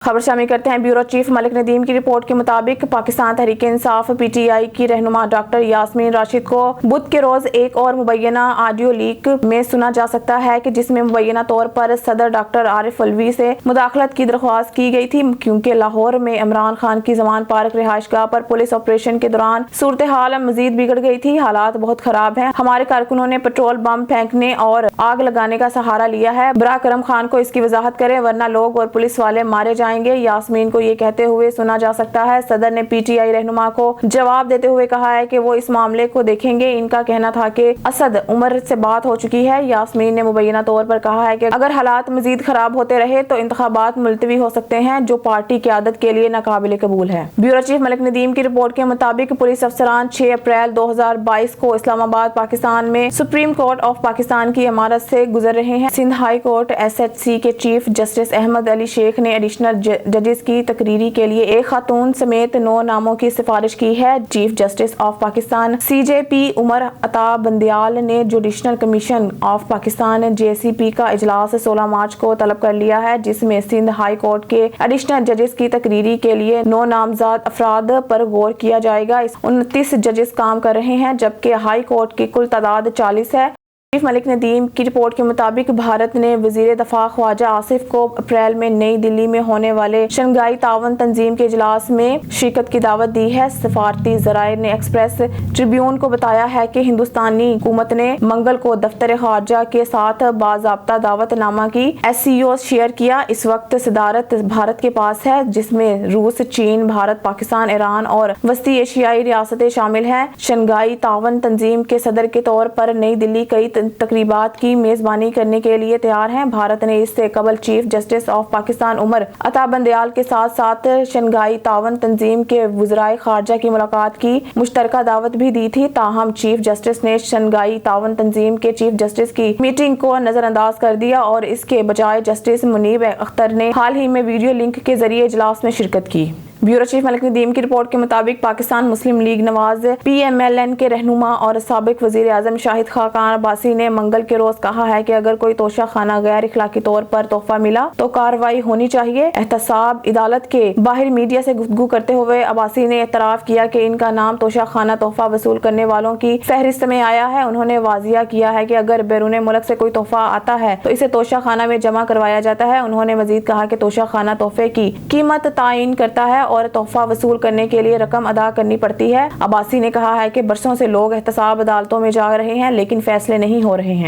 خبر شامل کرتے ہیں بیورو چیف ملک ندیم کی رپورٹ کے مطابق Pakistan Tehreek Insaf P T I کی رہنما ڈاکٹر یاسمین راشد کو بدھ کے روز ایک اور مبینہ آڈیو لیک میں سنا جا سکتا ہے کہ جس میں مبینہ طور پر صدر ڈاکٹر عارف الوی سے مداخلت کی درخواست کی گئی تھی، کیونکہ لاہور میں عمران خان کی زمان پارک رہائش گاہ پر پولیس آپریشن کے دوران صورتحال مزید بگڑ گئی تھی۔ حالات بہت خراب ہیں، ہمارے کارکنوں نے پیٹرول بم پھینکنے اور آگ لگانے کا سہارا لیا ہے، براہ کرم خان کو اس کی وضاحت کریں ورنہ لوگ اور پولیس والے مارے جائیں گے۔ یاسمین کو یہ کہتے ہوئے سنا جا سکتا ہے۔ صدر نے پی ٹی آئی رہنما کو جواب دیتے ہوئے کہا ہے کہ وہ اس معاملے کو دیکھیں گے۔ ان کا کہنا تھا کہ اسد عمر سے بات ہو چکی ہے۔ یاسمین نے مبینہ طور پر کہا ہے کہ اگر حالات مزید خراب ہوتے رہے تو انتخابات ملتوی ہو سکتے ہیں، جو پارٹی قیادت کے لیے ناقابل قبول ہے۔ بیورو چیف ملک ندیم کی رپورٹ کے مطابق پولیس افسران 6 اپریل 2022 کو اسلام آباد پاکستان میں سپریم کورٹ آف پاکستان کی عمارت سے گزر رہے ہیں۔ Sindh high court S H C کے چیف جسٹس احمد علی شیخ نے ایڈیشنل ججز کی تقرری کے لیے ایک خاتون سمیت 9 ناموں کی سفارش کی ہے۔ چیف جسٹس آف پاکستان سی جے پی عمر عطا بندیال نے جوڈیشل کمیشن آف پاکستان جے سی پی کا اجلاس 16 مارچ کو طلب کر لیا ہے، جس میں سندھ ہائی کورٹ کے ایڈیشنل ججز کی تقرری کے لیے 9 نامزد افراد پر غور کیا جائے گا۔ 29 ججز کام کر رہے ہیں، جبکہ ہائی کورٹ کی کل تعداد 40 ہے۔ چیف ملک ندیم کی رپورٹ کے مطابق بھارت نے وزیر دفاع خواجہ آصف کو اپریل میں نئی دلی میں ہونے والے شنگھائی تعاون تنظیم کے اجلاس میں شرکت کی دعوت دی ہے۔ سفارتی ذرائع نے ایکسپریس ٹریبیون کو بتایا ہے کہ ہندوستانی حکومت نے منگل کو دفتر خارجہ کے ساتھ باضابطہ دعوت نامہ کی SCO شیئر کیا۔ اس وقت صدارت بھارت کے پاس ہے، جس میں روس، چین، بھارت، پاکستان، ایران اور وسطی ایشیائی ریاستیں شامل ہیں۔ شنگھائی تعاون تنظیم کے صدر کے طور پر نئی دلی کئی تقریبات کی میزبانی کرنے کے لیے تیار ہیں۔ بھارت نے اس سے قبل chief justice of Pakistan Umar Ata Bandial کے ساتھ شنگھائی تعاون تنظیم کے وزرائے خارجہ کی ملاقات کی مشترکہ دعوت بھی دی تھی، تاہم چیف جسٹس نے شنگھائی تعاون تنظیم کے چیف جسٹس کی میٹنگ کو نظر انداز کر دیا اور اس کے بجائے جسٹس منیب اختر نے حال ہی میں ویڈیو لنک کے ذریعے اجلاس میں شرکت کی۔ بیورو چیف ملک ندیم کی رپورٹ کے مطابق پاکستان مسلم لیگ نواز PMLN کے رہنما اور سابق وزیر اعظم شاہد خاقان عباسی نے منگل کے روز کہا ہے کہ اگر کوئی توشہ خانہ غیر اخلاقی طور پر تحفہ ملا تو کارروائی ہونی چاہیے۔ احتساب عدالت کے باہر میڈیا سے گفتگو کرتے ہوئے عباسی نے اعتراف کیا کہ ان کا نام توشہ خانہ تحفہ وصول کرنے والوں کی فہرست میں آیا ہے۔ انہوں نے واضح کیا ہے کہ اگر بیرون ملک سے کوئی تحفہ آتا ہے تو اسے توشہ خانہ میں جمع کروایا جاتا ہے۔ انہوں نے مزید کہا کہ توشہ خانہ تحفے کی قیمت تعین کرتا ہے اور تحفہ وصول کرنے کے لیے رقم ادا کرنی پڑتی ہے۔ عباسی نے کہا ہے کہ برسوں سے لوگ احتساب عدالتوں میں جا رہے ہیں لیکن فیصلے نہیں ہو رہے ہیں۔